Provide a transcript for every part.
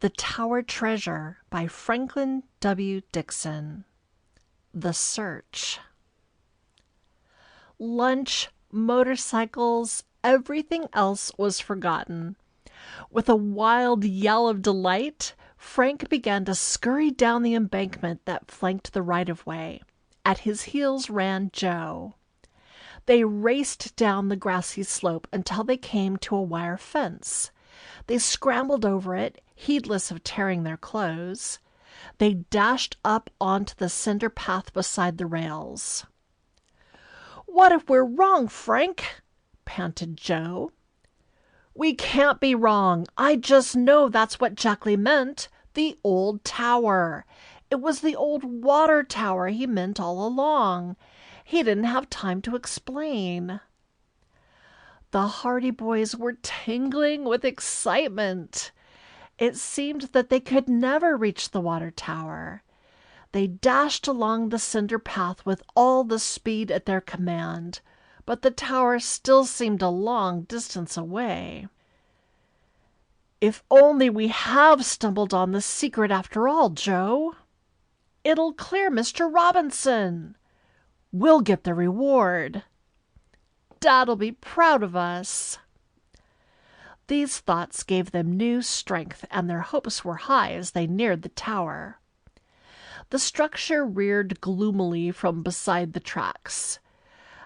The Tower Treasure by Franklin W. Dixon. The Search. Lunch, motorcycles, everything else was forgotten. With a wild yell of delight, Frank began to scurry down the embankment that flanked the right-of-way. At his heels ran Joe. They raced down the grassy slope until they came to a wire fence. They scrambled over it, heedless of tearing their clothes. They dashed up onto the cinder path beside the rails. "What if we're wrong, Frank?" panted Joe. "We can't be wrong. I just know that's what Jackley meant. The old tower. It was the old water tower he meant all along. He didn't have time to explain." The Hardy Boys were tingling with excitement. It seemed that they could never reach the water tower. They dashed along the cinder path with all the speed at their command, but the tower still seemed a long distance away. "If only we have stumbled on the secret after all, Joe! It'll clear Mr. Robinson. We'll get the reward. Dad'll be proud of us." These thoughts gave them new strength, and their hopes were high as they neared the tower. The structure reared gloomily from beside the tracks.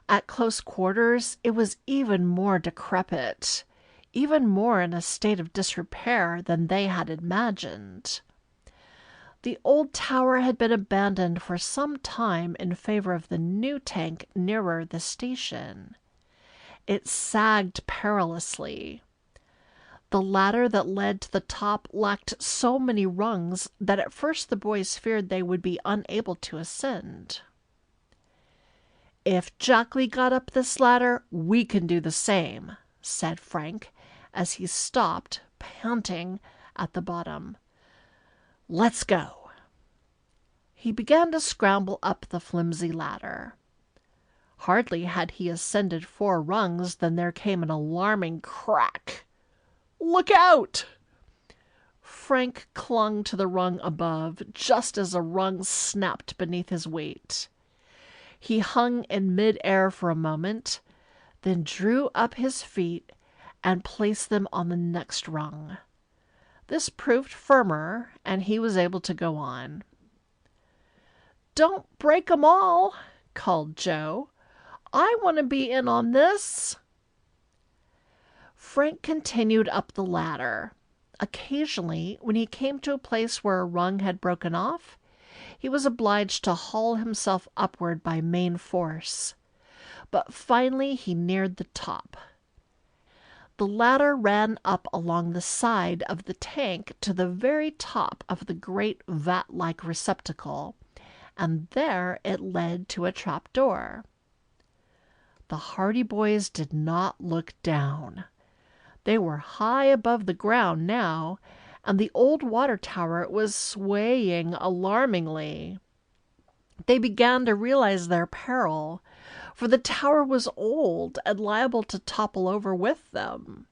At close quarters it was even more decrepit, even more in a state of disrepair than they had imagined. The old tower had been abandoned for some time in favor of the new tank nearer the station. It sagged perilously. The ladder that led to the top lacked so many rungs that at first the boys feared they would be unable to ascend. "If Jackley got up this ladder, we can do the same," said Frank, as he stopped, panting, at the bottom. "Let's go." He began to scramble up the flimsy ladder. Hardly had he ascended 4 rungs than there came an alarming crack. "Look out!" Frank clung to the rung above just as a rung snapped beneath his weight. He hung in mid-air for a moment, then drew up his feet and placed them on the next rung. This proved firmer, and he was able to go on. "Don't break 'em all," called Joe. "I want to be in on this." Frank continued up the ladder. Occasionally, when he came to a place where a rung had broken off, he was obliged to haul himself upward by main force. But finally he neared the top. The ladder ran up along the side of the tank to the very top of the great vat-like receptacle, and there it led to a trap door. The Hardy Boys did not look down. They were high above the ground now, and the old water tower was swaying alarmingly. They began to realize their peril, for the tower was old and liable to topple over with them.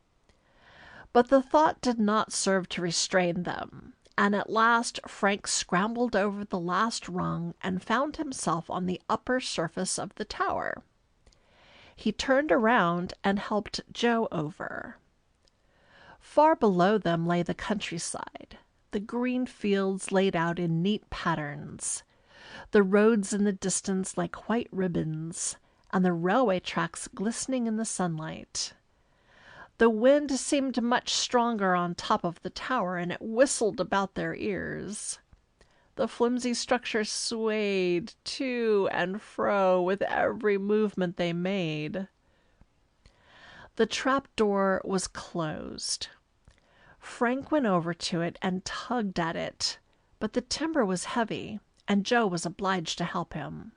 But the thought did not serve to restrain them, and at last Frank scrambled over the last rung and found himself on the upper surface of the tower. He turned around and helped Joe over. Far below them lay the countryside, the green fields laid out in neat patterns, the roads in the distance like white ribbons, and the railway tracks glistening in the sunlight. The wind seemed much stronger on top of the tower, and it whistled about their ears. The flimsy structure swayed to and fro with every movement they made. The trap-door was closed. Frank went over to it and tugged at it, but the timber was heavy, and Joe was obliged to help him.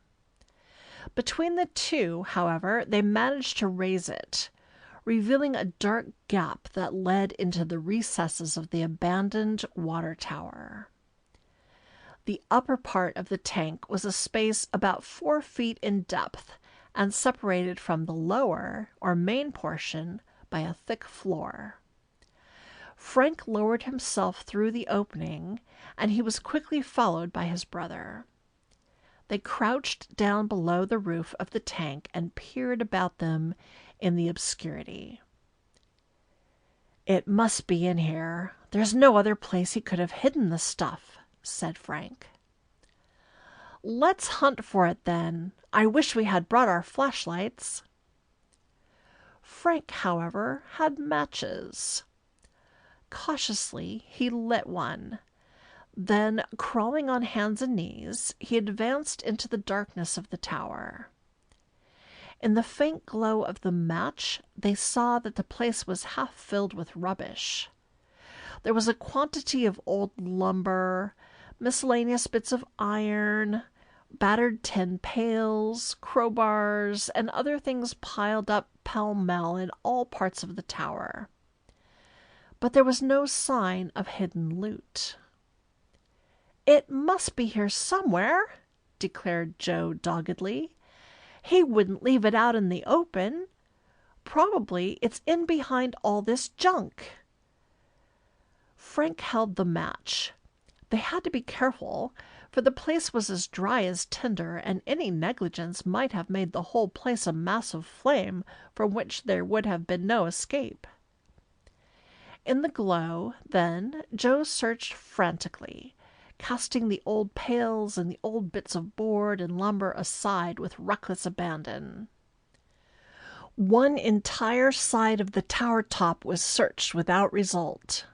Between the two, however, they managed to raise it, revealing a dark gap that led into the recesses of the abandoned water tower. The upper part of the tank was a space about 4 feet in depth, and separated from the lower, or main portion, by a thick floor. Frank lowered himself through the opening, and he was quickly followed by his brother. They crouched down below the roof of the tank and peered about them in the obscurity. "It must be in here. There's no other place he could have hidden the stuff," said Frank. "Let's hunt for it, then. I wish we had brought our flashlights." Frank, however, had matches. Cautiously, he lit one. Then, crawling on hands and knees, he advanced into the darkness of the tower. In the faint glow of the match, they saw that the place was half filled with rubbish. There was a quantity of old lumber, miscellaneous bits of iron, battered tin pails, crowbars, and other things piled up pell-mell in all parts of the tower. But there was no sign of hidden loot. "It must be here somewhere," declared Joe doggedly. "He wouldn't leave it out in the open. Probably it's in behind all this junk." Frank held the match. They had to be careful, for the place was as dry as tinder, and any negligence might have made the whole place a mass of flame from which there would have been no escape. In the glow, then, Joe searched frantically, casting the old pails and the old bits of board and lumber aside with reckless abandon. One entire side of the tower top was searched without result.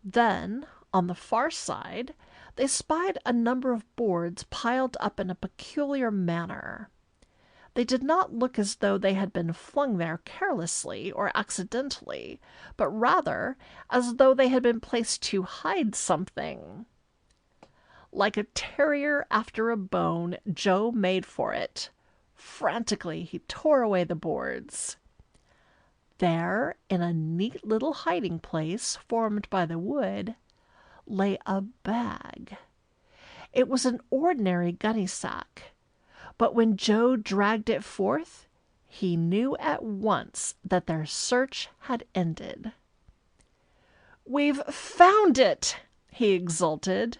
Then, on the far side, they spied a number of boards piled up in a peculiar manner. They did not look as though they had been flung there carelessly or accidentally, but rather as though they had been placed to hide something. Like a terrier after a bone, Joe made for it. Frantically, he tore away the boards. There, in a neat little hiding place formed by the wood, lay a bag. It was an ordinary gunny sack, but when Joe dragged it forth, he knew at once that their search had ended. "We've found it!" he exulted.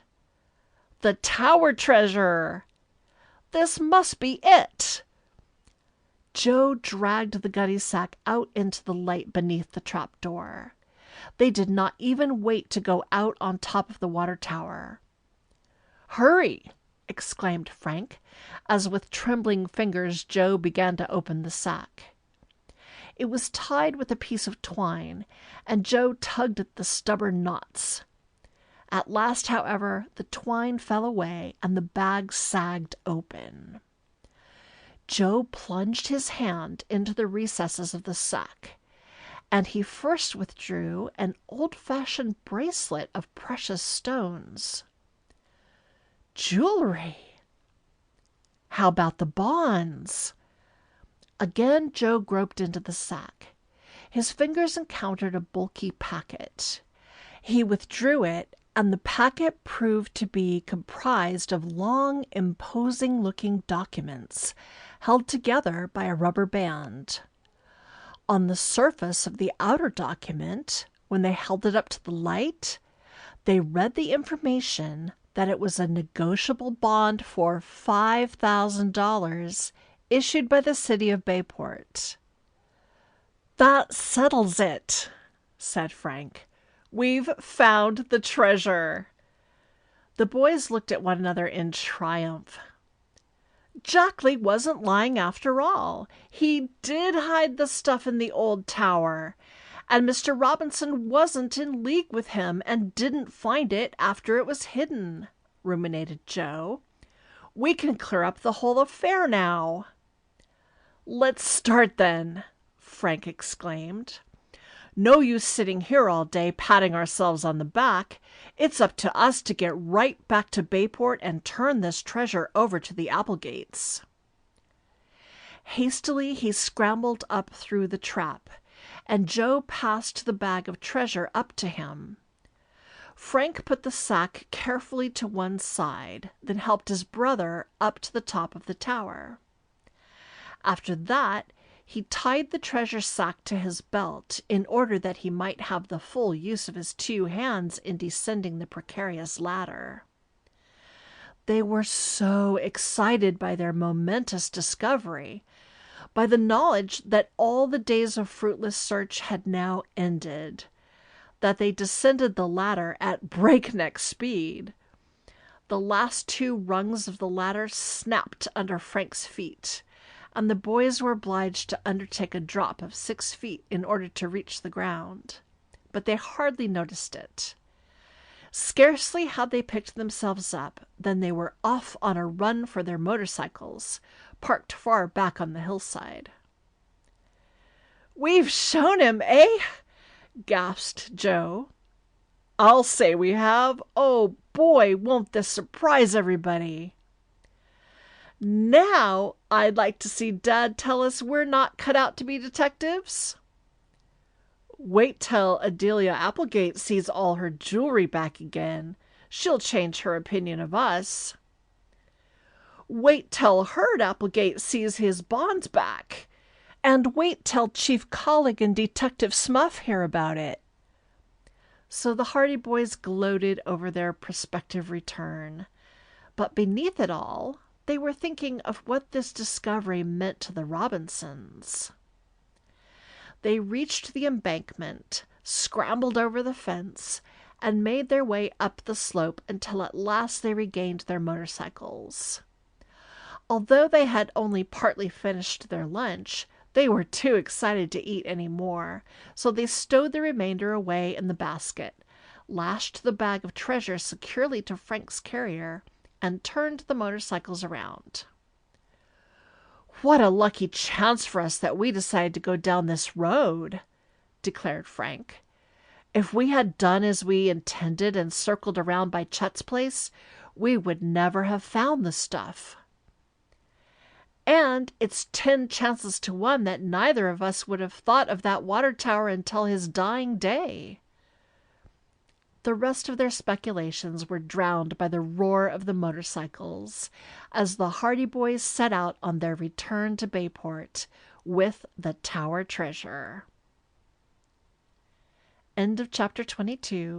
"The tower treasure! This must be it!" Joe dragged the gunny sack out into the light beneath the trap door. They did not even wait to go out on top of the water tower. "Hurry!" exclaimed Frank, as with trembling fingers Joe began to open the sack. It was tied with a piece of twine, and Joe tugged at the stubborn knots. At last, however, the twine fell away, and the bag sagged open. Joe plunged his hand into the recesses of the sack, and he first withdrew an old-fashioned bracelet of precious stones. Jewelry! How about the bonds? Again Joe groped into the sack. His fingers encountered a bulky packet. He withdrew it, and the packet proved to be comprised of long, imposing-looking documents, held together by a rubber band. On the surface of the outer document, when they held it up to the light, they read the information that it was a negotiable bond for $5,000 issued by the city of Bayport. "That settles it," said Frank. "We've found the treasure." The boys looked at one another in triumph. Jackley wasn't lying after all. He did hide the stuff in the old tower, and Mr. Robinson wasn't in league with him and didn't find it after it was hidden, ruminated Joe. "We can clear up the whole affair now." "Let's start then," Frank exclaimed. "No use sitting here all day patting ourselves on the back. It's up to us to get right back to Bayport and turn this treasure over to the Applegates." Hastily he scrambled up through the trap, and Joe passed the bag of treasure up to him. Frank put the sack carefully to one side, then helped his brother up to the top of the tower. After that, He tied the treasure sack to his belt in order that he might have the full use of his 2 hands in descending the precarious ladder. They were so excited by their momentous discovery, by the knowledge that all the days of fruitless search had now ended, that they descended the ladder at breakneck speed. The last 2 rungs of the ladder snapped under Frank's feet, and the boys were obliged to undertake a drop of 6 feet in order to reach the ground. But they hardly noticed it. Scarcely had they picked themselves up than they were off on a run for their motorcycles, parked far back on the hillside. "We've shown him, eh?" gasped Joe. "I'll say we have. Oh boy, won't this surprise everybody!" "Now I'd like to see Dad tell us we're not cut out to be detectives." "Wait till Adelia Applegate sees all her jewelry back again. She'll change her opinion of us." "Wait till Herd Applegate sees his bonds back. And wait till Chief Collig and Detective Smuff hear about it." So the Hardy Boys gloated over their prospective return. But beneath it all, they were thinking of what this discovery meant to the Robinsons. They reached the embankment, scrambled over the fence, and made their way up the slope until at last they regained their motorcycles. Although they had only partly finished their lunch, they were too excited to eat any more, so they stowed the remainder away in the basket, lashed the bag of treasure securely to Frank's carrier, and turned the motorcycles around. "What a lucky chance for us that we decided to go down this road," declared Frank. "If we had done as we intended and circled around by Chet's place, we would never have found the stuff. And it's 10 chances to 1 that neither of us would have thought of that water tower until his dying day." The rest of their speculations were drowned by the roar of the motorcycles as the Hardy Boys set out on their return to Bayport with the Tower treasure. End of chapter 22.